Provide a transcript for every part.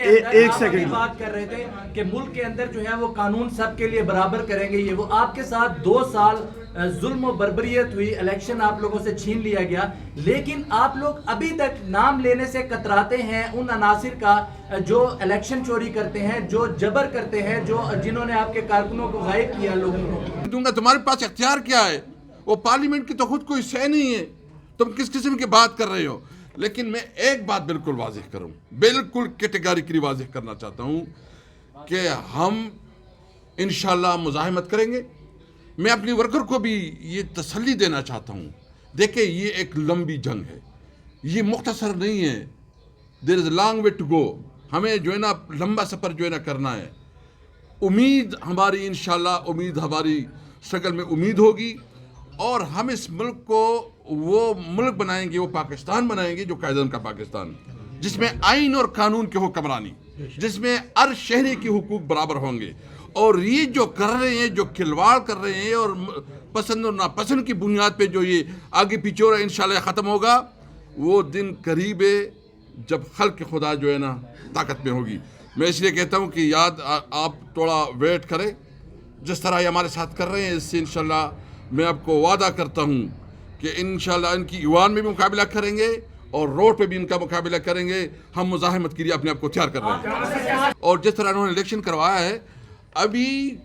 ایک سیکنڈ بات کر رہے تھے کہ ملک کے اندر جو ہے وہ قانون سب کے لیے برابر کریں گے. یہ وہ آپ کے ساتھ 2 سال ظلم و بربریت ہوئی, الیکشن آپ لوگوں سے چھین لیا گیا, لیکن آپ لوگ ابھی تک نام لینے سے کتراتے ہیں ان عناصر کا جو الیکشن چوری کرتے ہیں, جو جبر کرتے ہیں, جنہوں نے آپ کے کارکنوں کو غائب کیا لوگوں کو. دوں گا تمہارے پاس اختیار کیا ہے؟ وہ پارلیمنٹ کی تو خود کوئی شے نہیں ہے, تم کس قسم کی بات کر رہے ہو. لیکن میں ایک بات بالکل واضح کروں, بالکل کیٹیگریکلی واضح کرنا چاہتا ہوں کہ ہم انشاءاللہ مزاحمت کریں گے. میں اپنی ورکر کو بھی یہ تسلی دینا چاہتا ہوں, دیکھیں یہ ایک لمبی جنگ ہے, یہ مختصر نہیں ہے. There is a long way to go. ہمیں جو ہے نا لمبا سفر جو ہے نا کرنا ہے. امید ہماری انشاءاللہ, امید ہماری شکل میں امید ہوگی, اور ہم اس ملک کو وہ ملک بنائیں گے, وہ پاکستان بنائیں گے جو قائدین کا پاکستان, جس میں آئین اور قانون کی حکمرانی, جس میں ہر شہری کی حقوق برابر ہوں گے. اور یہ جو کر رہے ہیں, جو کھلواڑ کر رہے ہیں, اور پسند اور ناپسند کی بنیاد پہ جو یہ آگے پیچھے ہو رہا ہے, انشاءاللہ ختم ہوگا. وہ دن قریب ہے جب خلق خدا جو ہے نا طاقت میں ہوگی. میں اس لیے کہتا ہوں کہ آپ تھوڑا ویٹ کریں, جس طرح یہ ہمارے ساتھ کر رہے ہیں, اس سے انشاءاللہ میں آپ کو وعدہ کرتا ہوں کہ انشاءاللہ ان کی ایوان میں بھی مقابلہ کریں گے اور روڈ پہ بھی ان کا مقابلہ کریں گے. ہم مزاحمت کے لیے اپنے آپ کو تیار کر رہے ہیں. اور جس طرح انہوں نے الیکشن کروایا ہے, ابھی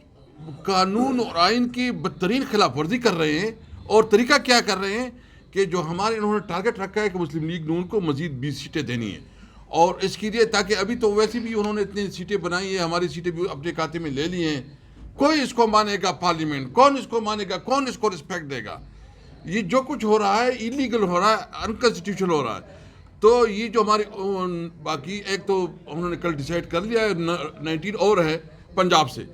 قانون اور آئین کی بدترین خلاف ورزی کر رہے ہیں. اور طریقہ کیا کر رہے ہیں کہ جو ہمارے انہوں نے ٹارگٹ رکھا ہے کہ مسلم لیگ نون کو مزید 20 سیٹیں دینی ہیں, اور اس کے لیے تاکہ ابھی تو ویسے بھی انہوں نے اتنی سیٹیں بنائی ہیں, ہماری سیٹیں بھی اپنے کھاتے میں لے لی ہیں. کوئی اس کو مانے گا پارلیمنٹ, کون اس کو مانے گا, کون اس کو رسپیکٹ دے گا. یہ جو کچھ ہو رہا ہے انلیگل ہو رہا ہے, انکانسٹیٹیوشنل ہو رہا ہے. تو یہ جو ہماری باقی ایک تو انہوں نے کل ڈیسائیڈ کر لیا ہے 19 اور ہے پنجاب سے,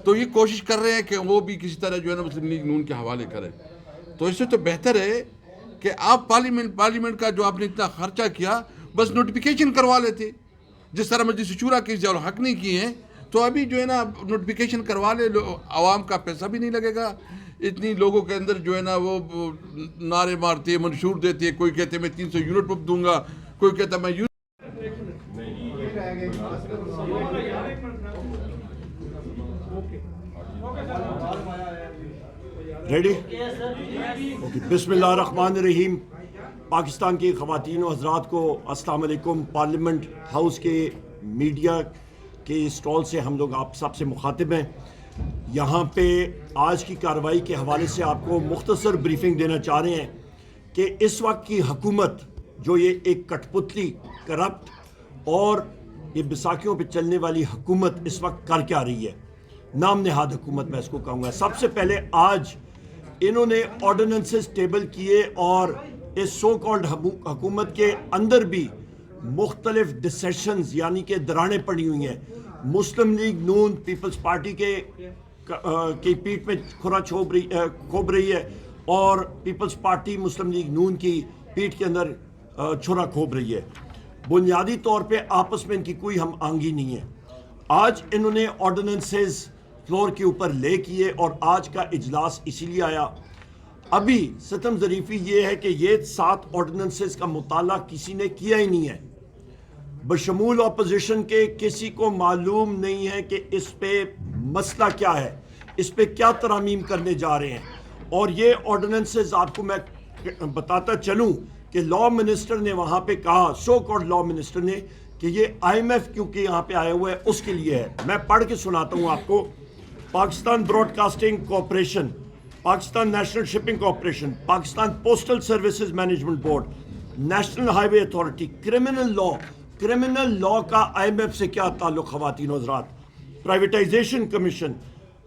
تو یہ کوشش کر رہے ہیں کہ وہ بھی کسی طرح جو ہے نا مسلم لیگ نون کے حوالے کریں. تو اس سے تو بہتر ہے کہ آپ پارلیمنٹ کا جو آپ نے اتنا خرچہ کیا, بس نوٹیفیکیشن کروا لیتے, جس طرح مجلس شورا کے جو حق نہیں کیے ہیں. تو ابھی جو ہے نا نوٹیفیکیشن کروا لے, عوام کا پیسہ بھی نہیں لگے گا. اتنی لوگوں کے اندر جو ہے نا وہ نعرے مارتے ہیں, منشور دیتے ہیں. کوئی کہتے ہیں میں 300 یونٹ پمپ دوں گا, کوئی کہتا ہے میں ریڈی. بسم اللہ الرحمن الرحیم. پاکستان کی خواتین و حضرات کو السلام علیکم. پارلیمنٹ ہاؤس کے میڈیا کے اسٹال سے ہم لوگ آپ سب سے مخاطب ہیں. یہاں پہ آج کی کارروائی کے حوالے سے آپ کو مختصر بریفنگ دینا چاہ رہے ہیں کہ اس وقت کی حکومت جو یہ ایک کٹ پتلی, کرپٹ اور یہ بیساکھیوں پہ چلنے والی حکومت اس وقت کر کیا رہی ہے, نام نہاد حکومت میں اس کو کہوں گا. سب سے پہلے آج انہوں نے آرڈیننسز ٹیبل کیے, اور اس سو کالڈ حکومت کے اندر بھی مختلف ڈسیشنز یعنی کہ درانیں پڑی ہوئی ہیں. مسلم لیگ نون پیپلز پارٹی کی پیٹ میں کھرا کھوب رہی ہے, اور پیپلز پارٹی مسلم لیگ نون کی پیٹ کے اندر چھرا کھوب رہی ہے. بنیادی طور پہ آپس میں ان کی کوئی ہم آہنگی نہیں ہے. آج انہوں نے آرڈیننسز فلور کے اوپر لے کیے, اور آج کا اجلاس اسی لیے آیا. ابھی ستم ظریفی یہ ہے کہ یہ 7 آرڈیننسز کا مطالعہ کسی نے کیا ہی نہیں ہے, بشمول اپوزیشن کے. کسی کو معلوم نہیں ہے کہ اس پہ مسئلہ کیا ہے, اس پہ کیا ترامیم کرنے جا رہے ہیں. اور یہ آرڈیننسز آپ کو میں بتاتا چلوں کہ لا منسٹر نے وہاں پہ کہا, سو کالڈ لا منسٹر نے, کہ یہ IMF کیونکہ یہاں پہ آئے ہوئے ہیں اس کے لیے ہے. میں پڑھ کے سناتا ہوں آپ کو. Pakistan broadcasting corporation, Pakistan national shipping corporation, Pakistan postal services management board, national highway authority, criminal law کا IMF سے کیا تعلق خواتین و حضرات, privatisation commission,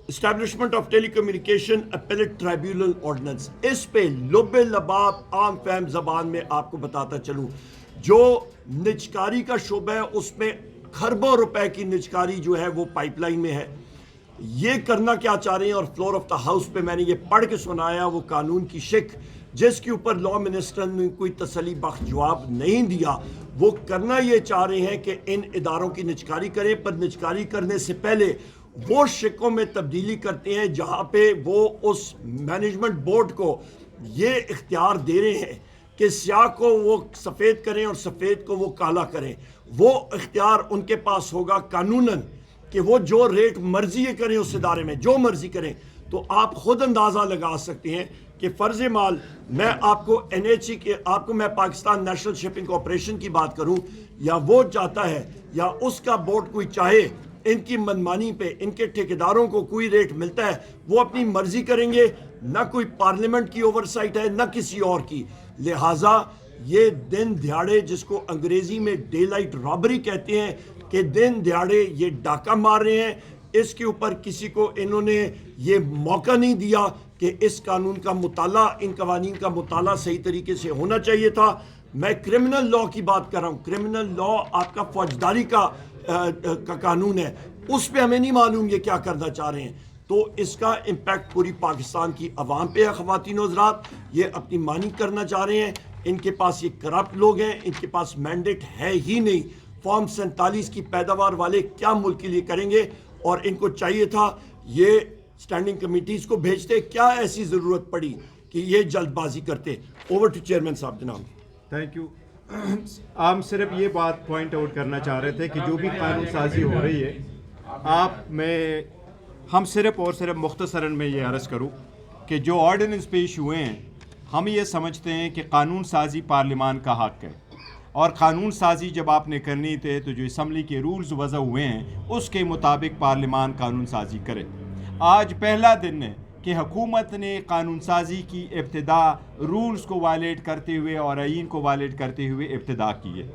establishment of telecommunication appellate tribunal ordinance. اس پہ لب لباب عام فہم زبان میں آپ کو بتاتا چلوں, جو نجکاری کا شعبہ ہے اس میں کھربوں روپے کی نجکاری جو ہے وہ پائپ لائن میں ہے. یہ کرنا کیا چاہ رہے ہیں, اور فلور آف دا ہاؤس پہ میں نے یہ پڑھ کے سنایا وہ قانون کی شک جس کے اوپر لا منسٹر نے کوئی تسلی بخش جواب نہیں دیا. وہ کرنا یہ چاہ رہے ہیں کہ ان اداروں کی نجکاری کریں, پر نجکاری کرنے سے پہلے وہ شکوں میں تبدیلی کرتے ہیں جہاں پہ وہ اس مینجمنٹ بورڈ کو یہ اختیار دے رہے ہیں کہ سیاہ کو وہ سفید کریں اور سفید کو وہ کالا کریں. وہ اختیار ان کے پاس ہوگا قانوناً کہ وہ جو ریٹ مرضی کریں اس ادارے میں جو مرضی کریں. تو آپ خود اندازہ لگا سکتے ہیں کہ فرض مال میں آپ کو NHE کے آپ کو میں پاکستان نیشنل شپنگ کارپوریشن کی بات کروں, یا وہ چاہتا ہے یا اس کا بورڈ کوئی چاہے ان کی منمانی پہ ان کے ٹھیکیداروں کو کوئی ریٹ ملتا ہے وہ اپنی مرضی کریں گے, نہ کوئی پارلیمنٹ کی اوورسائٹ ہے نہ کسی اور کی. لہٰذا یہ دن دیہڑے جس کو انگریزی میں ڈے لائٹ رابری کہتے ہیں کہ دن دیہڑے یہ ڈاکہ مار رہے ہیں, اس کے اوپر کسی کو انہوں نے یہ موقع نہیں دیا کہ اس قانون کا مطالعہ ان قوانین کا مطالعہ صحیح طریقے سے ہونا چاہیے تھا. میں کرمنل لاء کی بات کر رہا ہوں, کرمنل لاء آپ کا فوجداری کا قانون ہے, اس پہ ہمیں نہیں معلوم یہ کیا کرنا چاہ رہے ہیں. تو اس کا امپیکٹ پوری پاکستان کی عوام پہ ہے. خواتین و حضرات یہ اپنی مانی کرنا چاہ رہے ہیں, ان کے پاس یہ کرپٹ لوگ ہیں, ان کے پاس مینڈیٹ ہے ہی نہیں. فارم 47 کی پیداوار والے کیا ملک کے لیے کریں گے, اور ان کو چاہیے تھا یہ اسٹینڈنگ کمیٹیز کو بھیجتے, کیا ایسی ضرورت پڑی کہ یہ جلد بازی کرتے. اوور ٹو چیئرمین صاحب. جناب تھینک یو. ہم صرف یہ بات پوائنٹ آؤٹ کرنا چاہ رہے تھے کہ جو بھی قانون سازی ہو رہی ہے ہم صرف اور صرف مختصراً میں یہ عرض کروں کہ جو آرڈیننس پیش ہوئے ہیں ہم یہ سمجھتے ہیں کہ قانون سازی پارلیمان کا حق ہے, اور قانون سازی جب آپ نے کرنی تھے تو جو اسمبلی کے رولز وضع ہوئے ہیں اس کے مطابق پارلیمان قانون سازی کرے. آج پہلا دن ہے کہ حکومت نے قانون سازی کی ابتدا رولز کو وائلیٹ کرتے ہوئے اور آئین کو وائلیٹ کرتے ہوئے ابتدا کی ہے.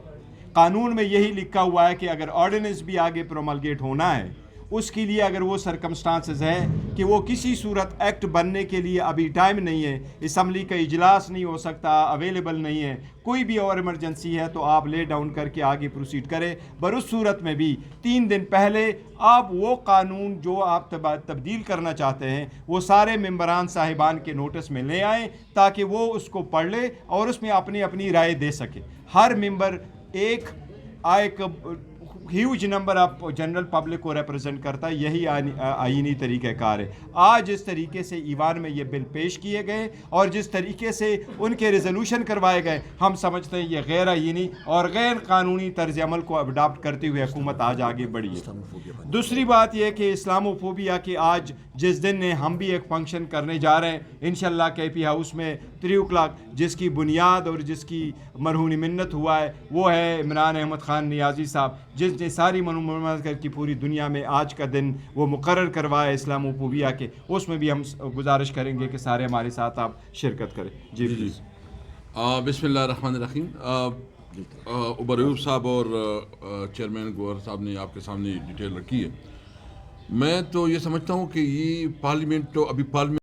قانون میں یہی لکھا ہوا ہے کہ اگر آرڈیننس بھی آگے پروملگیٹ ہونا ہے اس کے لیے اگر وہ سرکمسٹانسز ہے کہ وہ کسی صورت ایکٹ بننے کے لیے ابھی ٹائم نہیں ہے, اسمبلی کا اجلاس نہیں ہو سکتا, اویلیبل نہیں ہے, کوئی بھی اور ایمرجنسی ہے تو آپ لے ڈاؤن کر کے آگے پروسیڈ کریں. پر اس صورت میں بھی 3 دن پہلے آپ وہ قانون جو آپ تبدیل کرنا چاہتے ہیں وہ سارے ممبران صاحبان کے نوٹس میں لے آئیں تاکہ وہ اس کو پڑھ لے اور اس میں اپنی رائے دے سکے. ہر ممبر ایک huge number of general public کو ریپرزینٹ کرتا ہے, یہی آئینی طریقہ کار ہے. آج جس طریقے سے ایوان میں یہ بل پیش کیے گئے اور جس طریقے سے ان کے ریزولوشن کروائے گئے, ہم سمجھتے ہیں یہ غیر آئینی اور غیر قانونی طرز عمل کو اڈاپٹ کرتے ہوئے حکومت آج آگے بڑھی ہے. دوسری بات یہ کہ اسلامو فوبیا کے آج جس دن ہم بھی ایک فنکشن کرنے جا رہے ہیں انشاءاللہ KP ہاؤس میں 3 o'clock, جس کی بنیاد اور جس کی مرہون منت ہوا ہے وہ ہے عمران احمد خان نیازی صاحب, جس نے ساری مملکت کی پوری دنیا میں آج کا دن وہ مقرر کروایا اسلامو فوبیا کے. اس میں بھی ہم گزارش کریں گے کہ سارے ہمارے ساتھ آپ شرکت کریں. جی پلیز. بسم اللہ الرحمن الرحیم. عمر ایوب صاحب اور چیئرمین گوہر صاحب نے آپ کے سامنے ڈیٹیل رکھی ہے. میں تو یہ سمجھتا ہوں کہ یہ پارلیمنٹ تو ابھی پارلیمنٹ